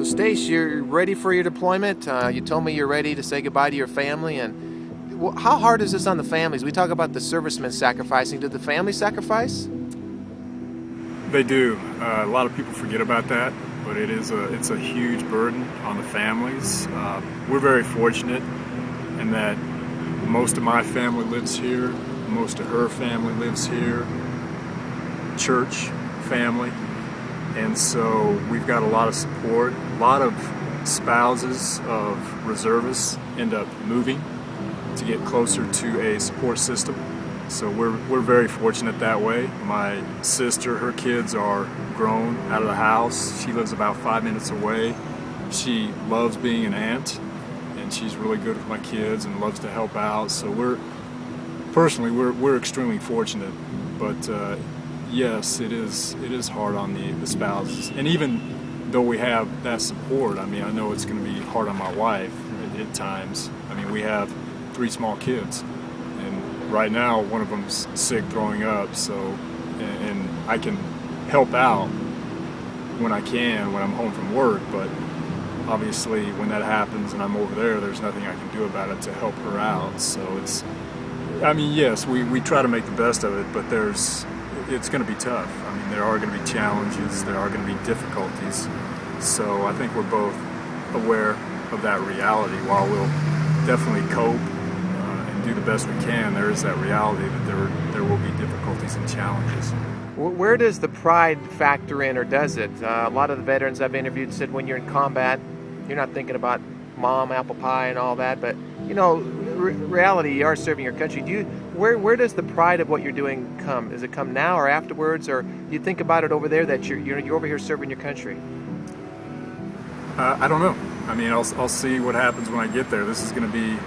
Stace, you're ready for your deployment. You told me you're ready to say goodbye to your family. And how hard is this on the families? We talk about the servicemen sacrificing. Did the family sacrifice? They do. A lot of people forget about that, but it's a huge burden on the families. We're very fortunate in that most of my family lives here, most of her family lives here, church family, and so we've got a lot of support. A lot of spouses of reservists end up moving to get closer to a support system. So we're very fortunate that way. My sister, her kids are grown out of the house. She lives about 5 minutes away. She loves being an aunt, and she's really good with my kids and loves to help out. So we're extremely fortunate. But yes, it is hard on the spouses. And even though we have that support, I mean, I know it's going to be hard on my wife at times. I mean, we have 3 small kids. Right now, one of them's sick, throwing up, and I can help out when I can, when I'm home from work, but obviously when that happens and I'm over there, there's nothing I can do about it to help her out. So yes, we try to make the best of it, but it's going to be tough. I mean, there are going to be challenges, there are going to be difficulties. So I think we're both aware of that reality. While we'll definitely cope, do the best we can, there is that reality that there will be difficulties and challenges. Where does the pride factor in, or does it? A lot of the veterans I've interviewed said when you're in combat, you're not thinking about mom, apple pie, and all that, but reality, you are serving your country. Where does the pride of what you're doing come? Does it come now or afterwards, or do you think about it over there that you're over here serving your country? I don't know. I mean, I'll see what happens when I get there. This is going to be.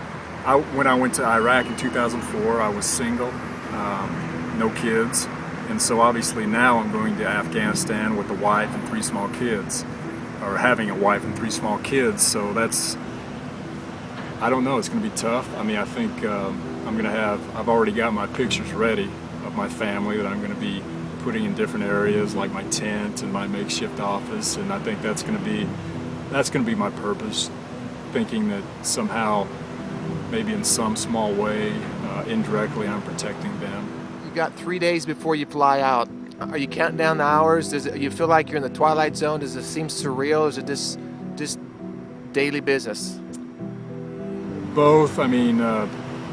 When I went to Iraq in 2004, I was single, no kids, and so obviously now I'm going to Afghanistan with a wife and 3 small kids, or having a wife and 3 small kids. So I don't know. It's going to be tough. I mean, I think I've already got my pictures ready of my family that I'm going to be putting in different areas, like my tent and my makeshift office, and I think that's going to be my purpose, thinking that somehow, maybe in some small way, indirectly, I'm protecting them. You've got 3 days before you fly out. Are you counting down the hours? You feel like you're in the twilight zone? Does it seem surreal? Or is it just daily business? Both. I mean,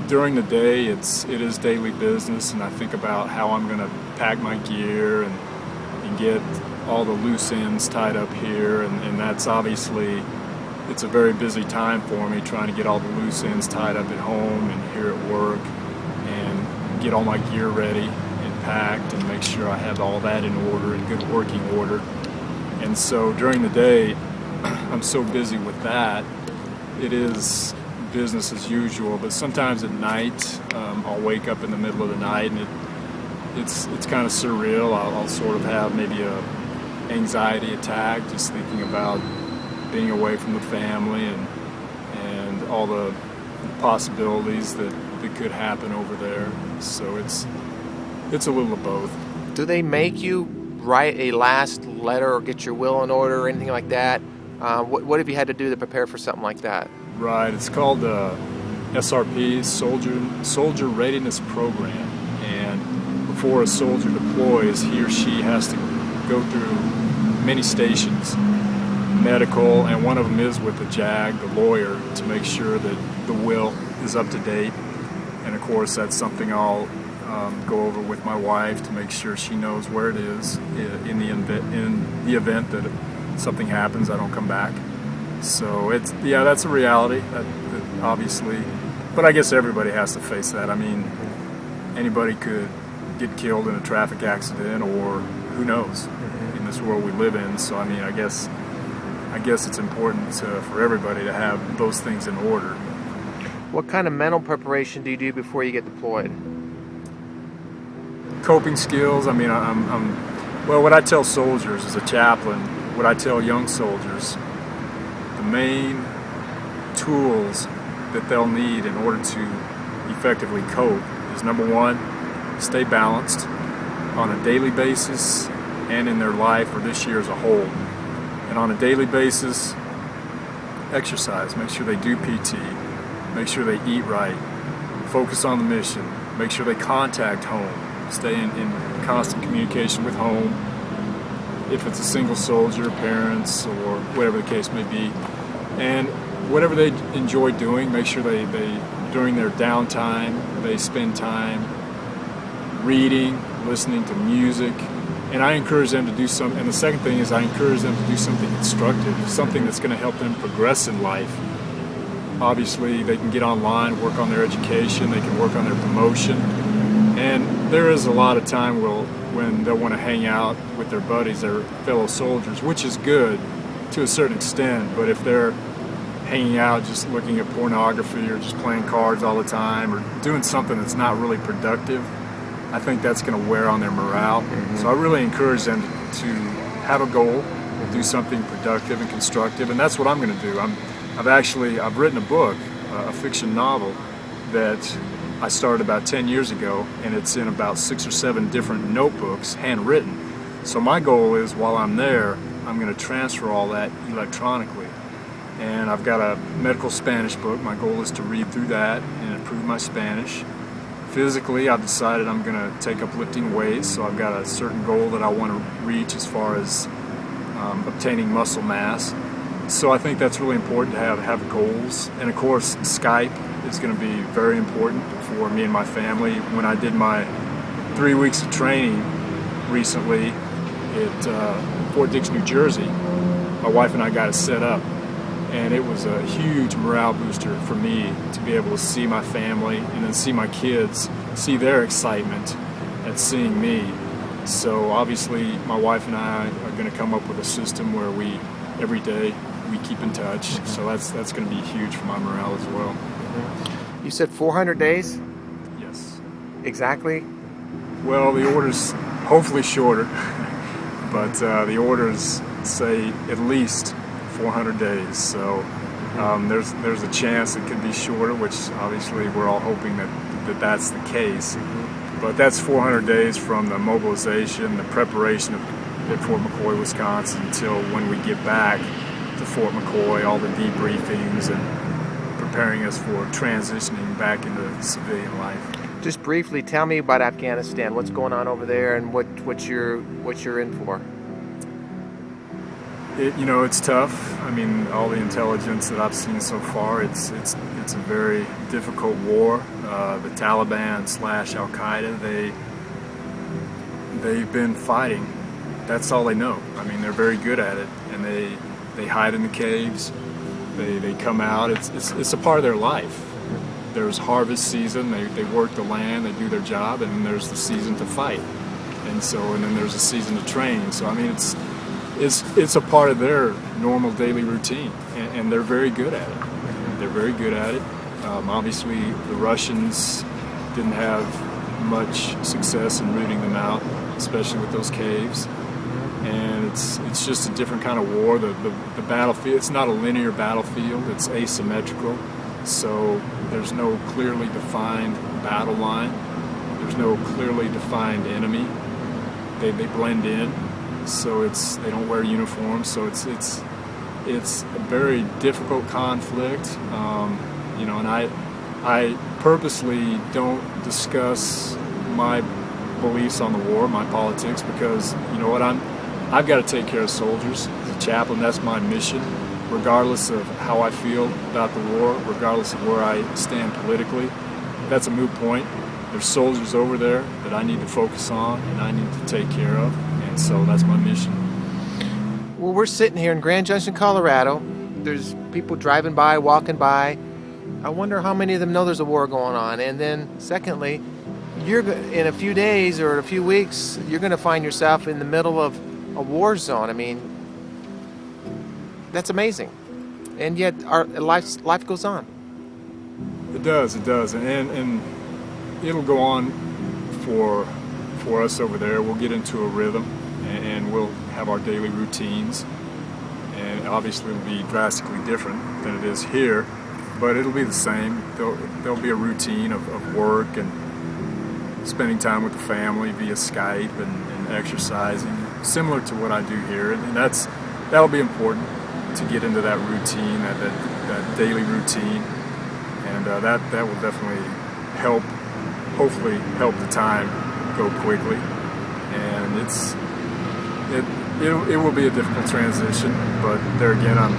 during the day, it is daily business, and I think about how I'm going to pack my gear and get all the loose ends tied up here, and that's obviously. It's a very busy time for me, trying to get all the loose ends tied up at home and here at work, and get all my gear ready and packed and make sure I have all that in order, in good working order. And so during the day, I'm so busy with that. It is business as usual, but sometimes at night, I'll wake up in the middle of the night, and it's kind of surreal. I'll sort of have maybe a anxiety attack, just thinking about being away from the family and all the possibilities that could happen over there. So it's a little of both. Do they make you write a last letter or get your will in order or anything like that? What have you had to do to prepare for something like that? Right. It's called SRP, Soldier Readiness Program. And before a soldier deploys, he or she has to go through many stations, medical, and one of them is with the JAG, the lawyer, to make sure that the will is up to date. And of course, that's something I'll go over with my wife to make sure she knows where it is in the event that something happens, I don't come back. So that's a reality, that obviously. But I guess everybody has to face that. I mean, anybody could get killed in a traffic accident, or who knows, in this world we live in. So I mean, I guess it's important for everybody to have those things in order. What kind of mental preparation do you do before you get deployed? Coping skills. I mean, well, what I tell soldiers as a chaplain, what I tell young soldiers, the main tools that they'll need in order to effectively cope is, number one, stay balanced on a daily basis and in their life or this year as a whole. And And on a daily basis, exercise. Make sure they do PT. Make sure they eat right. Focus on the mission. Make sure they contact home. Stay in constant communication with home. If it's a single soldier, parents, or whatever the case may be. And whatever they enjoy doing, make sure they during their downtime, they spend time reading, listening to music. And I encourage them to do something. And the second thing is I encourage them to do something constructive, something that's going to help them progress in life. Obviously, they can get online, work on their education, they can work on their promotion. And there is a lot of time when they'll want to hang out with their buddies, their fellow soldiers, which is good to a certain extent. But if they're hanging out just looking at pornography or just playing cards all the time or doing something that's not really productive, I think that's going to wear on their morale. So I really encourage them to have a goal, do something productive and constructive, and that's what I'm going to do. I've written a book, a fiction novel that I started about 10 years ago, and it's in about 6 or 7 different notebooks, handwritten. So my goal is, while I'm there, I'm going to transfer all that electronically. And I've got a medical Spanish book. My goal is to read through that and improve my Spanish. Physically, I've decided I'm going to take up lifting weights, so I've got a certain goal that I want to reach as far as obtaining muscle mass. So I think that's really important to have goals. And of course, Skype is going to be very important for me and my family. When I did my 3 weeks of training recently at Fort Dix, New Jersey, my wife and I got it set up. And it was a huge morale booster for me to be able to see my family and then see my kids, see their excitement at seeing me. So obviously my wife and I are going to come up with a system where every day we keep in touch. So that's going to be huge for my morale as well. You said 400 days? Yes. Exactly? Well, the order's hopefully shorter, but the orders say at least 400 days, so there's a chance it could be shorter, which obviously we're all hoping that's the case. But that's 400 days from the mobilization, the preparation at Fort McCoy, Wisconsin, until when we get back to Fort McCoy, all the debriefings and preparing us for transitioning back into civilian life. Just briefly, tell me about Afghanistan. What's going on over there, and what you're in for? It's tough. I mean, all the intelligence that I've seen so far, it's a very difficult war. The Taliban / Al Qaeda, they've been fighting. That's all they know. I mean, they're very good at it, and they hide in the caves. They come out. It's a part of their life. There's harvest season. They work the land. They do their job, and then there's the season to fight. And then there's a season to train. So I mean, it's a part of their normal daily routine, and they're very good at it. They're very good at it. Obviously, the Russians didn't have much success in rooting them out, especially with those caves. And it's just a different kind of war. The battlefield, it's not a linear battlefield. It's asymmetrical. So there's no clearly defined battle line. There's no clearly defined enemy. They blend in. So they don't wear uniforms, so it's a very difficult conflict, and I purposely don't discuss my beliefs on the war, my politics, because you know what, I've got to take care of soldiers. As a chaplain, that's my mission, regardless of how I feel about the war, regardless of where I stand politically. That's a moot point. There's soldiers over there that I need to focus on and I need to take care of. So that's my mission. Well, we're sitting here in Grand Junction, Colorado. There's people driving by, walking by. I wonder how many of them know there's a war going on. And then, secondly, in a few days or a few weeks, you're going to find yourself in the middle of a war zone. I mean, that's amazing. And yet, our life goes on. It does, and it'll go on for us over there. We'll get into a rhythm, and we'll have our daily routines, and obviously it'll be drastically different than it is here, but it'll be the same. There'll be a routine of work and spending time with the family via Skype and exercising, similar to what I do here. And that's that'll be important to get into that routine, that daily routine, and that will definitely help. Hopefully, help the time go quickly, and it will be a difficult transition. But there again, I'm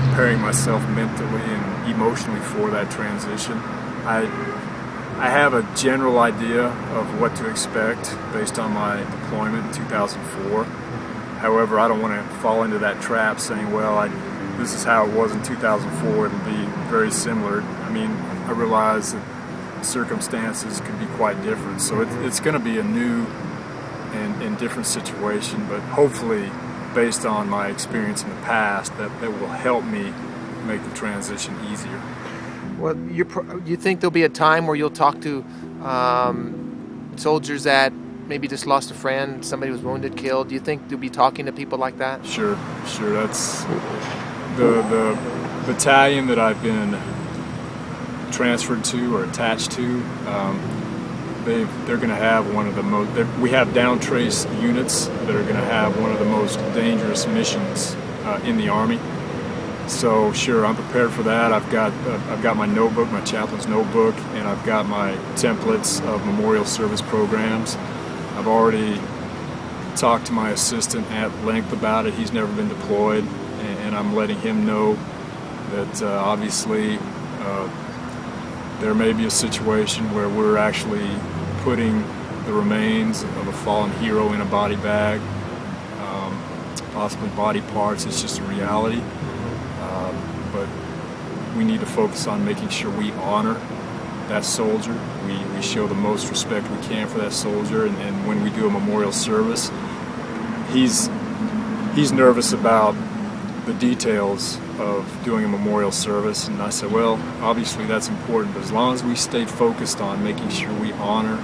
preparing myself mentally and emotionally for that transition. I have a general idea of what to expect based on my deployment in 2004. However, I don't want to fall into that trap saying, well, this is how it was in 2004, it'll be very similar. I mean, I realize that circumstances could be quite different, so it's going to be a new and different situation, but hopefully, based on my experience in the past, that will help me make the transition easier. Well, you think there'll be a time where you'll talk to soldiers that maybe just lost a friend, somebody was wounded, killed? Do you think you'll be talking to people like that? Sure. That's the battalion that I've been transferred to or attached to. They're going to have one of the most. We have down trace units that are going to have one of the most dangerous missions in the Army. So sure, I'm prepared for that. I've got my notebook, my chaplain's notebook, and I've got my templates of memorial service programs. I've already talked to my assistant at length about it. He's never been deployed, and I'm letting him know that obviously there may be a situation where we're actually putting the remains of a fallen hero in a body bag, possibly body parts. It's just a reality. But we need to focus on making sure we honor that soldier. We show the most respect we can for that soldier, and when we do a memorial service, he's nervous about the details of doing a memorial service, and I said, well, obviously that's important, but as long as we stay focused on making sure we honor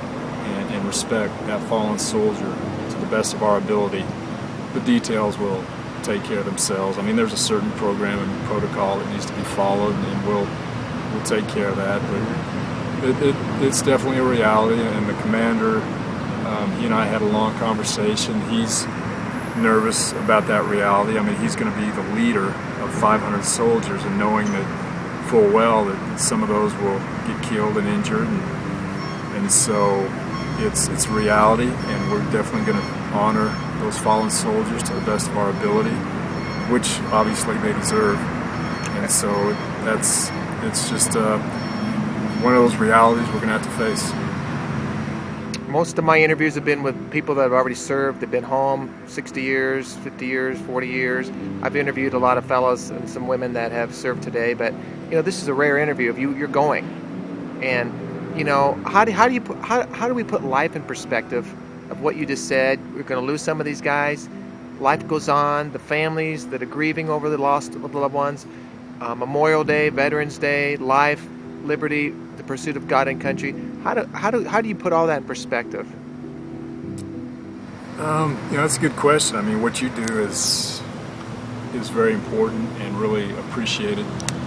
and respect that fallen soldier to the best of our ability, the details will take care of themselves. I mean, there's a certain program and protocol that needs to be followed, and we'll take care of that. But it's definitely a reality, and the commander, he and I had a long conversation. He's nervous about that reality. I mean, he's going to be the leader of 500 soldiers, and knowing that full well that some of those will get killed and injured, and so it's reality, and we're definitely going to honor those fallen soldiers to the best of our ability, which obviously they deserve. And so it's just one of those realities we're going to have to face. Most of my interviews have been with people that have already served. They've been home 60 years, 50 years, 40 years. I've interviewed a lot of fellows and some women that have served today, but this is a rare interview of you're going. And how do we put life in perspective of what you just said? We're going to lose some of these guys. Life goes on. The families that are grieving over the loss of loved ones. Memorial Day, Veterans Day, life, liberty, the pursuit of God and country. How do you put all that in perspective? That's a good question. I mean, what you do is very important and really appreciated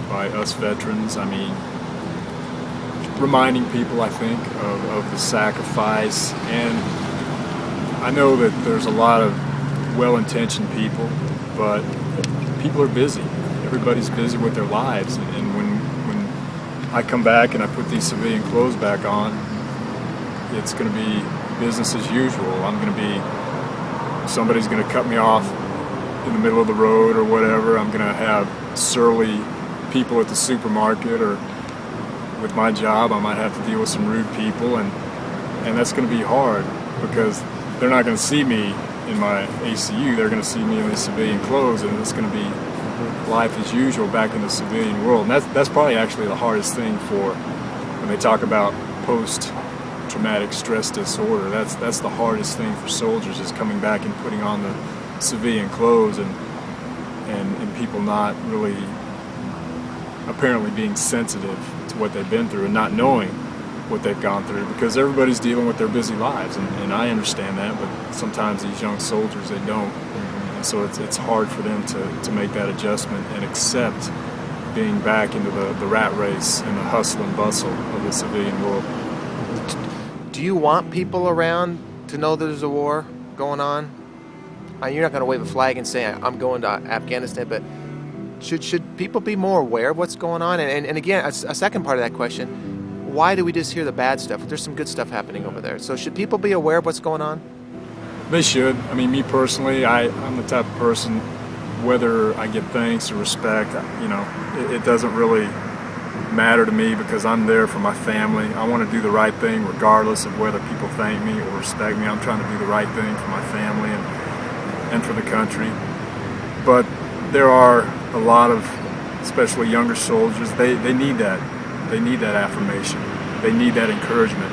by us veterans. I mean, reminding people, I think, of the sacrifice. And I know that there's a lot of well-intentioned people, but people are busy. Everybody's busy with their lives. And when I come back and I put these civilian clothes back on, it's going to be business as usual. Somebody's going to cut me off in the middle of the road or whatever. I'm going to have surly people at the supermarket, or with my job, I might have to deal with some rude people, and that's going to be hard because they're not going to see me in my ACU. They're going to see me in the civilian clothes, and it's going to be life as usual back in the civilian world. And that's probably actually the hardest thing for when they talk about post-traumatic stress disorder. That's the hardest thing for soldiers, is coming back and putting on the civilian clothes and people not really apparently being sensitive to what they've been through and not knowing what they've gone through, because everybody's dealing with their busy lives, and I understand that, but sometimes these young soldiers, they don't. And so it's hard for them to make that adjustment and accept being back into the rat race and the hustle and bustle of the civilian world. Do you want people around to know there's a war going on? You're not going to wave a flag and say, I'm going to Afghanistan, but should people be more aware of what's going on? And again, a second part of that question, why do we just hear the bad stuff? There's some good stuff happening over there. So should people be aware of what's going on? They should. I mean, me personally, I'm the type of person, whether I get thanks or respect, it doesn't really matter to me because I'm there for my family. I want to do the right thing regardless of whether people thank me or respect me. I'm trying to do the right thing for my family and for the country. But there are a lot of, especially younger soldiers, they need that. They need that affirmation. They need that encouragement.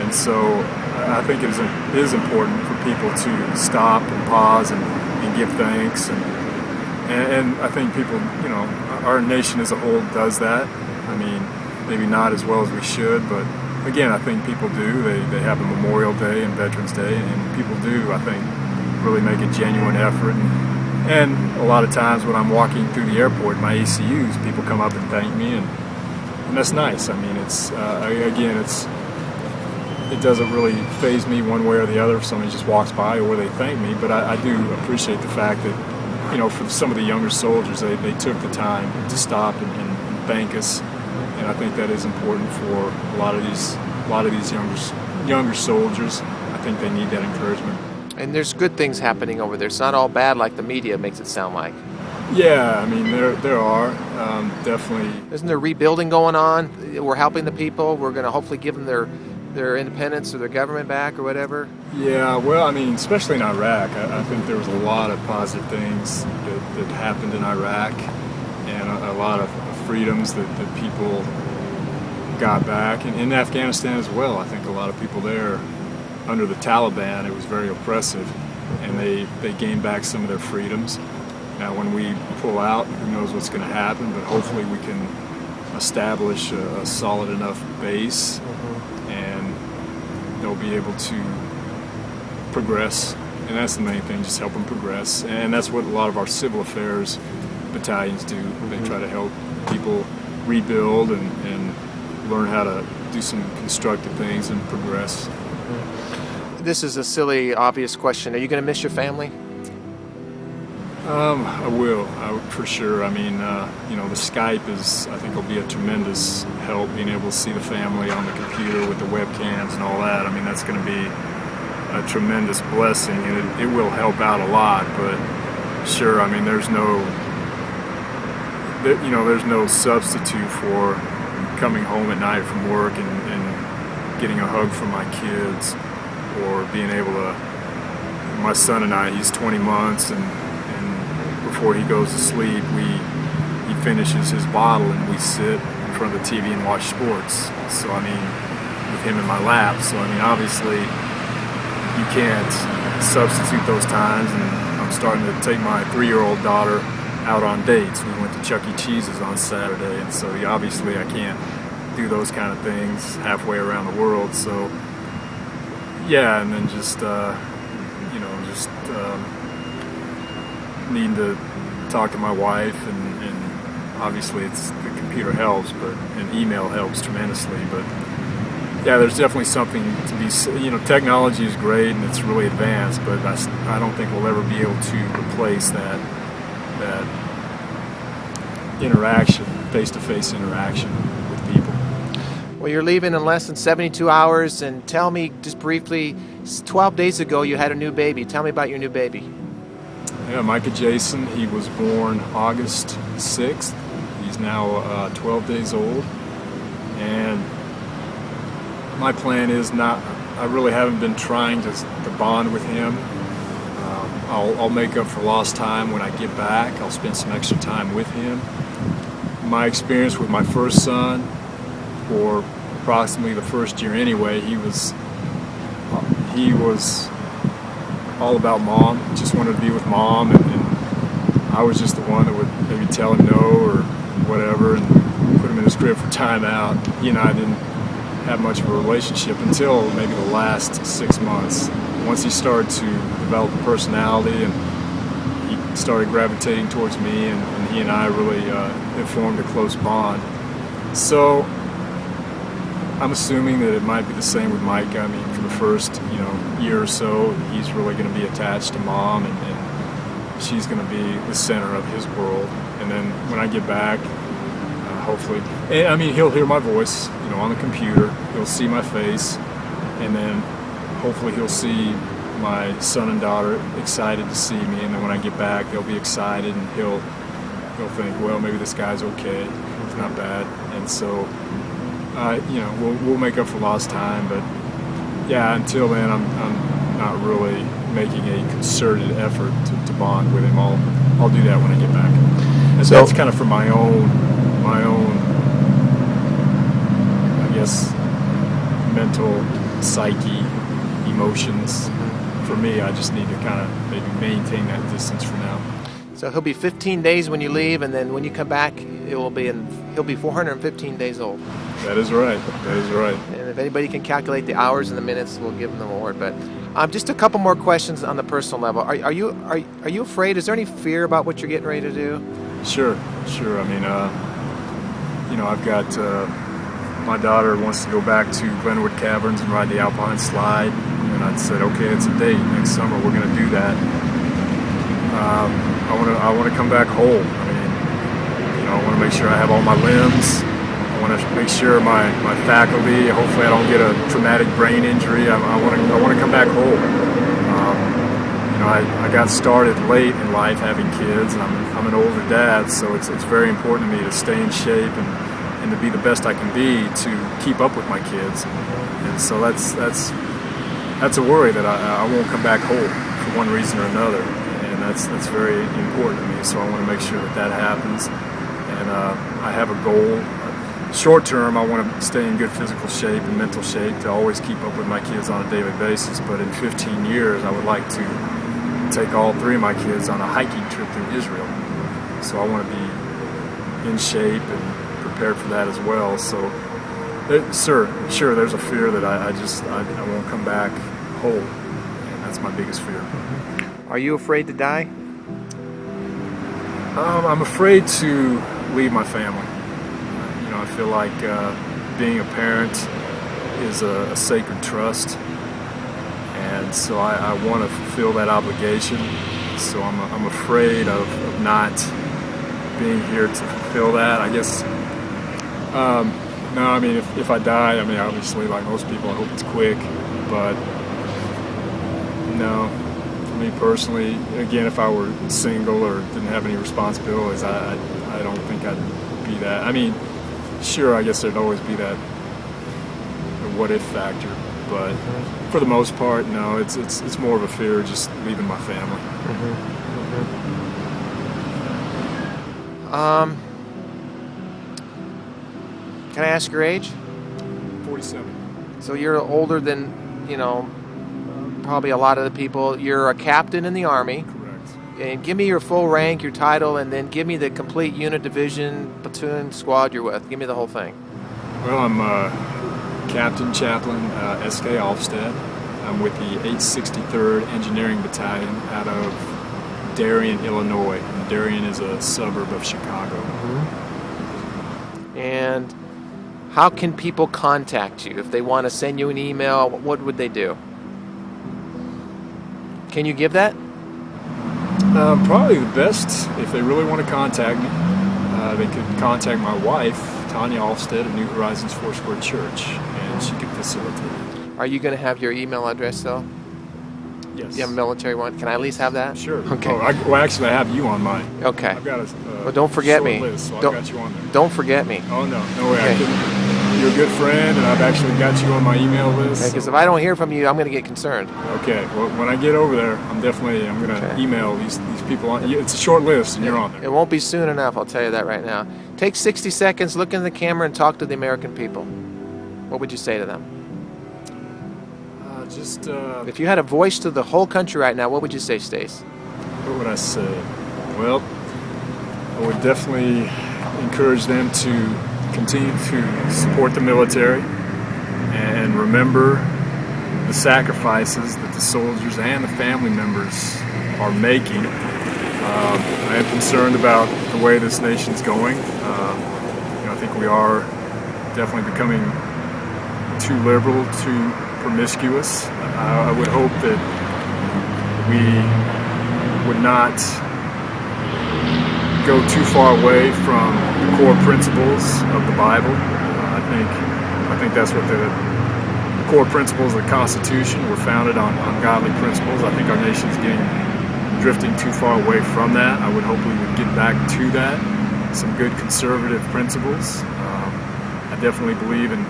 And so I think it is important for people to stop and pause and give thanks. And I think people, our nation as a whole does that. I mean, maybe not as well as we should, but again, I think people do. They have a Memorial Day and Veterans Day, and people do, I think, really make a genuine effort. And a lot of times when I'm walking through the airport, my ACUs, people come up and thank me, and that's nice. I mean, it doesn't really faze me one way or the other if somebody just walks by or they thank me, but I do appreciate the fact that, for some of the younger soldiers, they took the time to stop and thank us. And I think that is important for a lot of these younger soldiers. I think they need that encouragement. And there's good things happening over there. It's not all bad like the media makes it sound like. Yeah, I mean there are definitely. Isn't there rebuilding going on? We're helping the people. We're going to hopefully give them their independence or their government back or whatever. Yeah, well, I mean, especially in Iraq, I think there was a lot of positive things that happened in Iraq, and a lot of freedoms that people got back, and in Afghanistan as well. I think a lot of people there, under the Taliban, it was very oppressive, and they gained back some of their freedoms. Now when we pull out, who knows what's going to happen, but hopefully we can establish a solid enough base, and they'll be able to progress, and that's the main thing, just help them progress. And that's what a lot of our civil affairs battalions do. They try to help people rebuild and learn how to do some constructive things and progress. This is a silly, obvious question. Are you going to miss your family? I will, for sure. I mean, the Skype I think will be a tremendous help, being able to see the family on the computer with the webcams and all that. I mean, that's going to be a tremendous blessing, and it will help out a lot. But sure, I mean, there's no substitute for coming home at night from work and getting a hug from my kids, or being able to, my son and I, he's 20 months, and before he goes to sleep, he finishes his bottle and we sit in front of the TV and watch sports. So I mean, with him in my lap. So I mean, obviously you can't substitute those times, and I'm starting to take my 3-year-old daughter out on dates. We went to Chuck E. Cheese's on Saturday, and so obviously I can't do those kind of things halfway around the world. So yeah, and then just needing to talk to my wife, and obviously the computer helps, and email helps tremendously. But yeah, there's definitely something to be, technology is great and it's really advanced, but I don't think we'll ever be able to replace that interaction, face-to-face interaction with people. Well, you're leaving in less than 72 hours, and tell me just briefly, 12 days ago you had a new baby. Tell me about your new baby. Yeah, Micah Jason, he was born August 6th. He's now 12 days old, and my plan is I really haven't been trying to bond with him. I'll make up for lost time when I get back. I'll spend some extra time with him. My experience with my first son, for approximately the first year anyway, he was all about mom. Just wanted to be with mom, and I was just the one that would maybe tell him no or whatever and put him in his crib for time out. He and I didn't have much of a relationship until maybe the last 6 months. Once he started to develop a personality and he started gravitating towards me, and he and I really have formed a close bond. So I'm assuming that it might be the same with Mike. I mean, for the first, year or so, he's really going to be attached to Mom, and she's going to be the center of his world. And then when I get back, hopefully, he'll hear my voice, on the computer. He'll see my face, and then hopefully he'll see my son and daughter excited to see me. And then when I get back, they'll be excited, and he'll think, well, maybe this guy's okay. He's not bad. And so, we'll make up for lost time. But yeah, until then, I'm not really making a concerted effort to bond with him. I'll do that when I get back. And so that's kind of for my own, I guess, mental psyche, emotions. For me, I just need to kind of maybe maintain that distance for now. So he'll be 15 days when you leave, and then when you come back, he'll be 415 days old. That is right. That is right. And if anybody can calculate the hours and the minutes, we'll give them the award. But just a couple more questions on the personal level. Are you afraid? Is there any fear about what you're getting ready to do? Sure. I've got my daughter wants to go back to Glenwood Caverns and ride the Alpine slide, and I said, okay, it's a date. Next summer we're going to do that. I want to come back whole. I want to make sure I have all my limbs. I want to make sure my faculty. Hopefully, I don't get a traumatic brain injury. I want to come back whole. I got started late in life having kids, and I'm an older dad, so it's very important to me to stay in shape and to be the best I can be to keep up with my kids. And so that's a worry that I won't come back whole for one reason or another. And that's very important to me, so I want to make sure that happens. And I have a goal. Short term, I want to stay in good physical shape and mental shape to always keep up with my kids on a daily basis. But in 15 years, I would like to take all three of my kids on a hiking trip through Israel. So I want to be in shape and prepared for that as well. So, sure, there's a fear that I won't come back whole, and that's my biggest fear. Are you afraid to die? I'm afraid to leave my family. I feel like being a parent is a sacred trust, and so I want to fulfill that obligation. So I'm afraid of not being here to fulfill that. I guess. No, if I die, obviously, like most people, I hope it's quick. But no, for me personally, again, if I were single or didn't have any responsibilities, I don't think I'd be that. Sure, I guess there'd always be that what if factor, but for the most part, no. It's more of a fear of just leaving my family. Can I ask your age? 47. So you're older than probably a lot of the people. You're a captain in the Army. Correct. And give me your full rank, your title, and then give me the complete unit, division, platoon, squad you're with. Give me the whole thing. Well, I'm Captain Chaplain, SK Alfstad. I'm with the 863rd Engineering Battalion out of Darien, Illinois. And Darien is a suburb of Chicago. And how can people contact you? If they want to send you an email, what would they do? Can you give that? Probably the best, if they really want to contact me, they could contact my wife, Tanya Alfstad of New Horizons Foursquare Church, and she could facilitate it. Are you going to have your email address, though? Yes. You have a military one? Can I at least have that? Sure. Okay. Actually, I have you on mine. Okay. I've got a well, don't forget short me. list, so Don't, I've got you on there. Don't forget me. Oh, no way. Okay. I couldn't. You're a good friend, and I've actually got you on my email list. Because if I don't hear from you, I'm going to get concerned. Okay. Well, when I get over there, I'm going to email these people on. It's a short list, and you're on there. It won't be soon enough, I'll tell you that right now. Take 60 seconds, look in the camera, and talk to the American people. What would you say to them? If you had a voice to the whole country right now, what would you say, Stace? What would I say? Well, I would definitely encourage them to continue to support the military and remember the sacrifices that the soldiers and the family members are making. I am concerned about the way this nation's going. I think we are definitely becoming too liberal, too promiscuous. I would hope that we would not go too far away from the core principles of the Bible. I think that's what the core principles of the Constitution were founded on godly principles. I think our nation's drifting too far away from that. I would hope we would get back to that. Some good conservative principles. I definitely believe in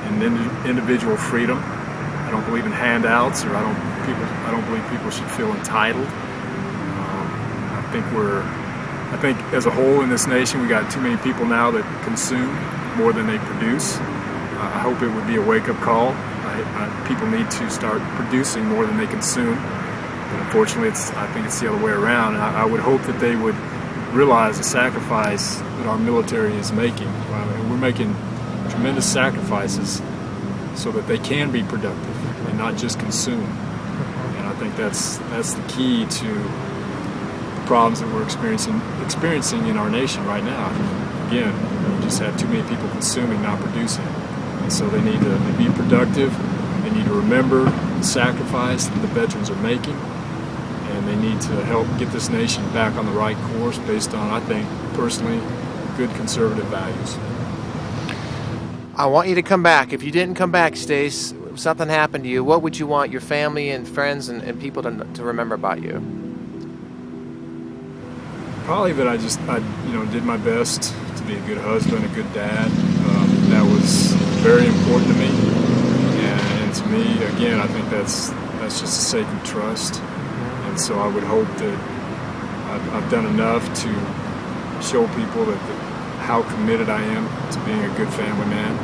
individual freedom. I don't believe in handouts, or I don't believe people should feel entitled. I think as a whole in this nation, we got too many people now that consume more than they produce. I hope it would be a wake-up call. People need to start producing more than they consume. But unfortunately, I think it's the other way around. And I would hope that they would realize the sacrifice that our military is making. We're making tremendous sacrifices so that they can be productive and not just consume. And I think that's the key to the problems that we're experiencing in our nation right now. Again, we just have too many people consuming, not producing. And so they need to be productive. They need to remember the sacrifice that the veterans are making, and they need to help get this nation back on the right course based on, I think, personally, good conservative values. I want you to come back. If you didn't come back, Stace, if something happened to you, what would you want your family and friends and people to remember about you? Probably that I did my best to be a good husband, a good dad. That was very important to me. And to me, again, I think that's just a sacred trust. And so I would hope that I've done enough to show people that how committed I am to being a good family man.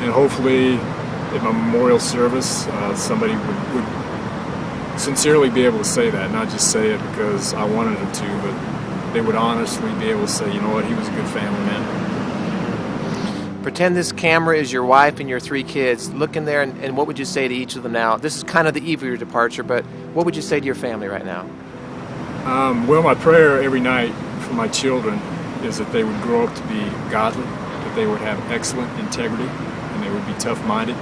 And hopefully at my memorial service, somebody would sincerely be able to say that, not just say it because I wanted them to, but they would honestly be able to say, you know what, he was a good family man. Pretend this camera is your wife and your 3 kids. Look in there, and what would you say to each of them now? This is kind of the eve of your departure, but what would you say to your family right now? Well, my prayer every night for my children is that they would grow up to be godly, that they would have excellent integrity, and they would be tough-minded.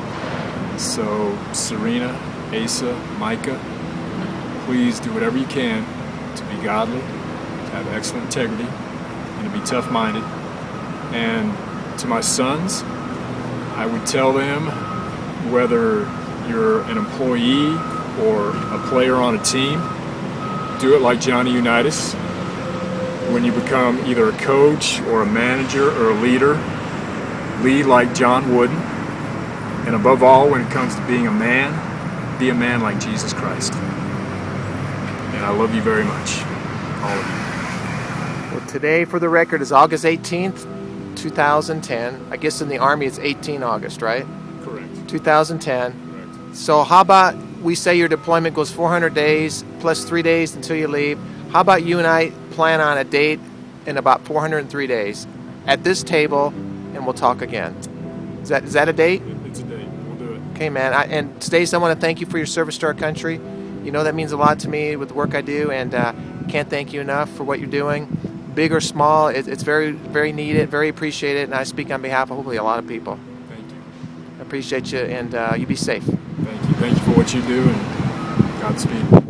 So, Serena, Asa, Micah, please do whatever you can to be godly, to have excellent integrity, and to be tough-minded. And to my sons, I would tell them, whether you're an employee or a player on a team, do it like Johnny Unitas. When you become either a coach or a manager or a leader, lead like John Wooden. And above all, when it comes to being a man, be a man like Jesus Christ. And I love you very much, all of you. Well, today, for the record, is August 18th, 2010. I guess in the Army it's 18 August, right? Correct. 2010. Correct. So how about we say your deployment goes 400 days plus 3 days until you leave. How about you and I plan on a date in about 403 days at this table, and we'll talk again. Is that a date? It's a date. We'll do it. Okay, man. And Stace, I want to thank you for your service to our country. You know that means a lot to me with the work I do, and can't thank you enough for what you're doing. Big or small, it's very, very needed, very appreciated, and I speak on behalf of hopefully a lot of people. Thank you. I appreciate you, and you be safe. Thank you. Thank you for what you do, and Godspeed.